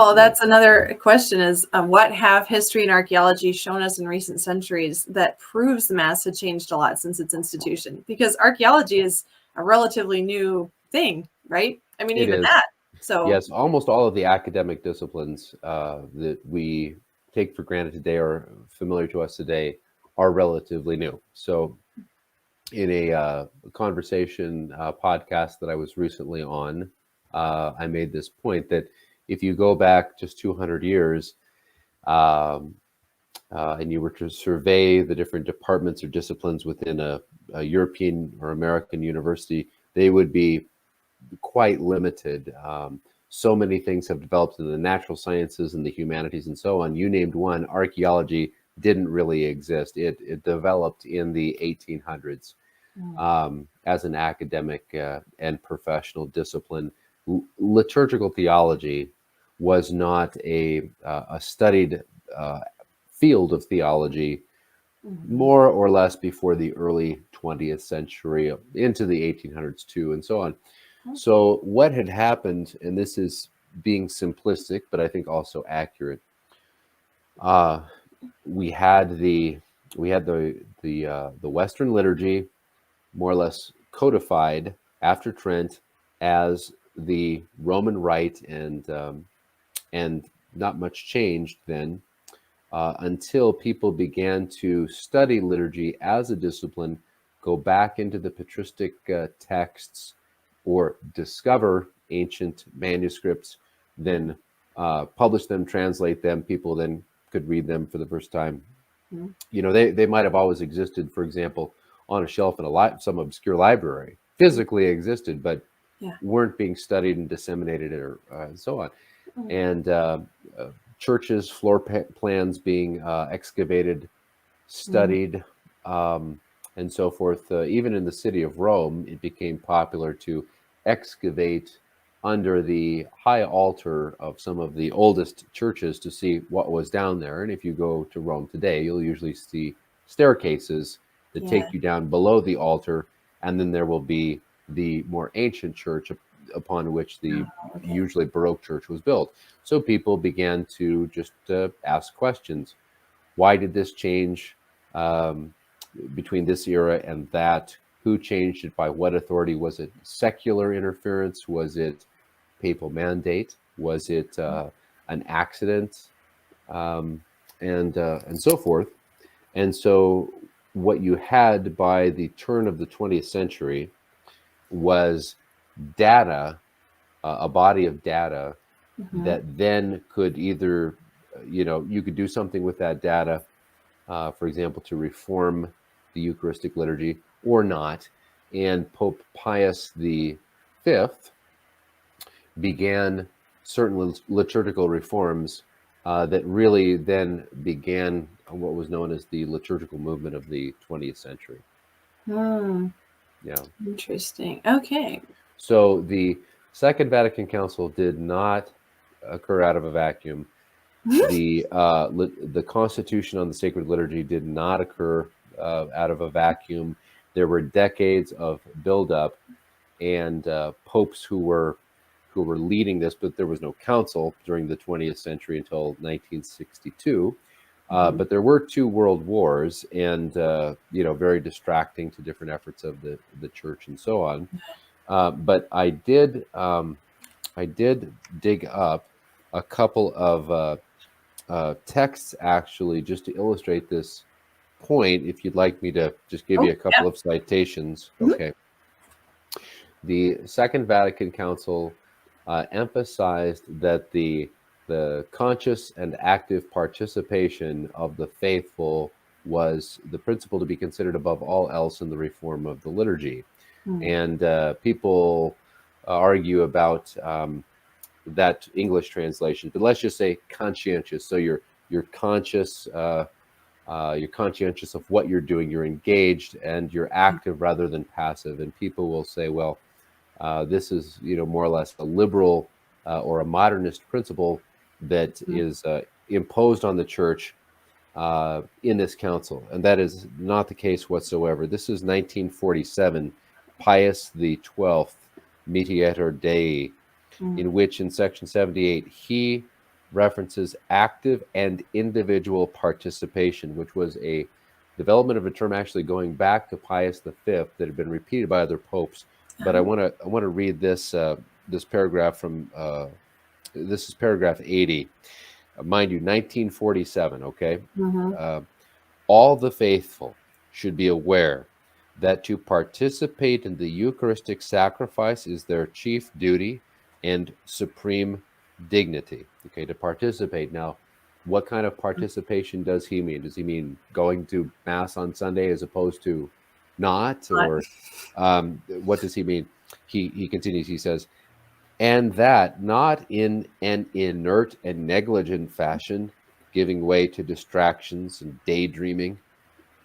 Well, that's another question is what have history and archaeology shown us in recent centuries that proves the Mass had changed a lot since its institution? Because archaeology is a relatively new thing, right? I mean, It even is. that. So Yes, almost all of the academic disciplines that we take for granted today or familiar to us today are relatively new. So in a conversation podcast that I was recently on, I made this point that if you go back just 200 years, um, and you were to survey the different departments or disciplines within a European or American university, they would be quite limited. So many things have developed in the natural sciences and the humanities and so on. You named one, archaeology didn't really exist. It developed in the 1800s as an academic and professional discipline. Liturgical theology was not a studied field of theology more or less before the early 20th century into the 1800s too, and so on. So what had happened, and this is being simplistic, but I think also accurate, we had the Western liturgy more or less codified after Trent as the Roman Rite, and not much changed then until people began to study liturgy as a discipline, go back into the patristic texts, or discover ancient manuscripts, then publish them, translate them. People then could read them for the first time. You know, they might have always existed, for example, on a shelf in some obscure library, physically existed, but weren't being studied and disseminated, or so on. And churches, floor plans being excavated, studied, and so forth. Even in the city of Rome, it became popular to excavate under the high altar of some of the oldest churches to see what was down there. And if you go to Rome today, you'll usually see staircases that take you down below the altar, and then there will be the more ancient church upon which the usually Baroque church was built. So people began to just ask questions. Why did this change between this era and that? Who changed it? By what authority? Was it secular interference? Was it papal mandate? Was it an accident? And so forth. And so what you had by the turn of the 20th century was data, a body of data that then could either, you could do something with that data, for example, to reform the Eucharistic liturgy or not. And Pope Pius V began certain liturgical reforms that really then began what was known as the liturgical movement of the 20th century. Yeah. Interesting. Okay. So the Second Vatican Council did not occur out of a vacuum. The Constitution on the Sacred Liturgy did not occur out of a vacuum. There were decades of buildup, and popes who were leading this, but there was no council during the 20th century until 1962. But there were two world wars, and very distracting to different efforts of the church and so on. But I did dig up a couple of texts actually just to illustrate this point. If you'd like me to just give you a couple of citations, okay. The Second Vatican Council emphasized that the conscious and active participation of the faithful was the principle to be considered above all else in the reform of the liturgy. And people argue about that English translation, but let's just say conscientious. So you're conscious, you're conscientious of what you're doing, you're engaged, and you're active rather than passive. And people will say, well, this is more or less a liberal or a modernist principle that is imposed on the church in this council, and that is not the case whatsoever. This is 1947, Pius XII, Mediator Dei, in which in section 78 he references active and individual participation, which was a development of a term actually going back to Pius V that had been repeated by other popes. But I want to read this this paragraph from this is paragraph 80, mind you, 1947. Okay, all the faithful should be aware that to participate in the Eucharistic sacrifice is their chief duty and supreme dignity. Okay, to participate. Now, what kind of participation does he mean? Does he mean going to Mass on Sunday as opposed to not? Or what does he mean? He continues, he says, and that not in an inert and negligent fashion, giving way to distractions and daydreaming,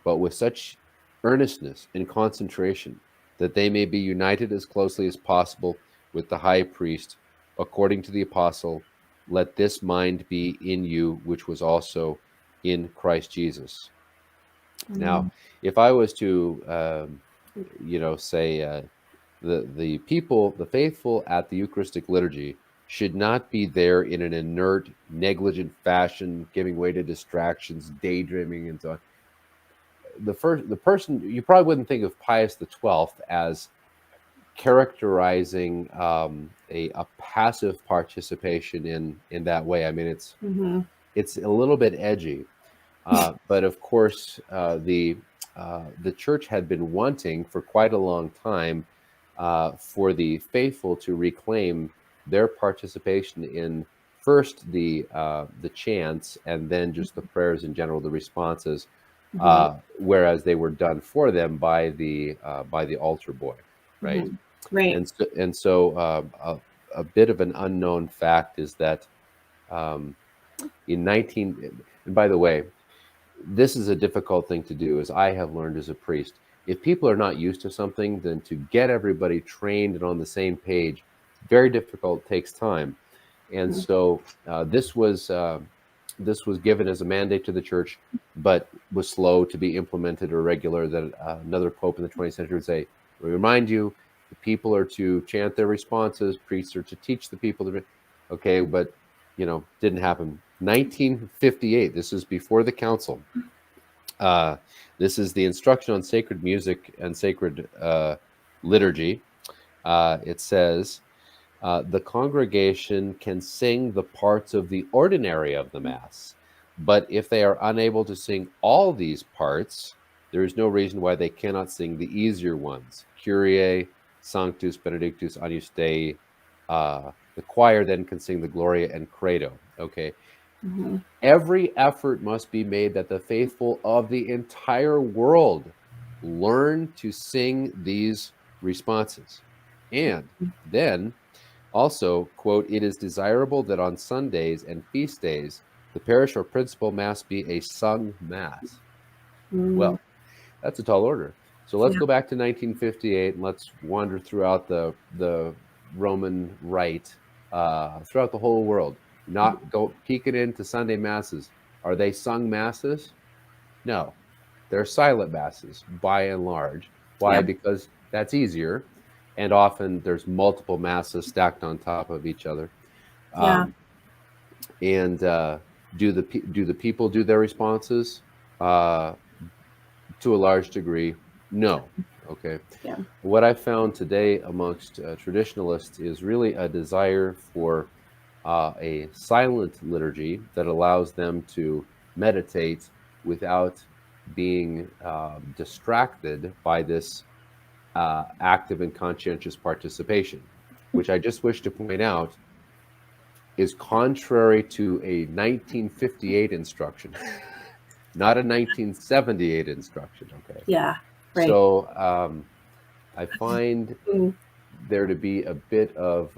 but with such earnestness and concentration that they may be united as closely as possible with the high priest, according to the apostle, let this mind be in you, which was also in Christ Jesus. Now, if I was to, say the people, the faithful at the Eucharistic liturgy should not be there in an inert, negligent fashion, giving way to distractions, daydreaming, and so on. The person, you probably wouldn't think of Pius XII as characterizing a passive participation in that way. I mean, it's a little bit edgy, but of course, the church had been wanting for quite a long time for the faithful to reclaim their participation in first the chants and then just the prayers in general, the responses, whereas they were done for them by the altar boy, right? Right. And so a bit of an unknown fact is that in 19, and by the way, this is a difficult thing to do, as I have learned as a priest. If people are not used to something, then to get everybody trained and on the same page, very difficult, takes time. And so this was given as a mandate to the church, but was slow to be implemented or regular. That another pope in the 20th century would say, "We remind you, the people are to chant their responses, priests are to teach the people." Okay, but didn't happen. 1958. This is before the council. This is the instruction on sacred music and sacred liturgy. It says, the congregation can sing the parts of the ordinary of the Mass, but if they are unable to sing all these parts, there is no reason why they cannot sing the easier ones. Kyrie, Sanctus, Benedictus, Agnus Dei. The choir then can sing the Gloria and Credo. Okay. Every effort must be made that the faithful of the entire world learn to sing these responses. And then also, quote, it is desirable that on Sundays and feast days, the parish or principal Mass be a sung Mass. Well, that's a tall order. So let's go back to 1958 and let's wander throughout the Roman Rite, throughout the whole world. Not go peeking into Sunday Masses. Are they sung Masses? No. They're silent Masses by and large. Why? Because that's easier. And often there's multiple Masses stacked on top of each other. And do the people do their responses? To a large degree, no. Okay. What I found today amongst traditionalists is really a desire for a silent liturgy that allows them to meditate without being distracted by this active and conscientious participation, which I just wish to point out is contrary to a 1958 instruction, not a 1978 instruction. Okay. Yeah. Right. So I find there to be a bit of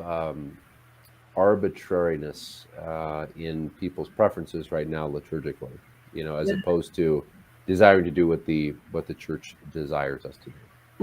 arbitrariness in people's preferences right now liturgically, as opposed to desiring to do what the church desires us to do.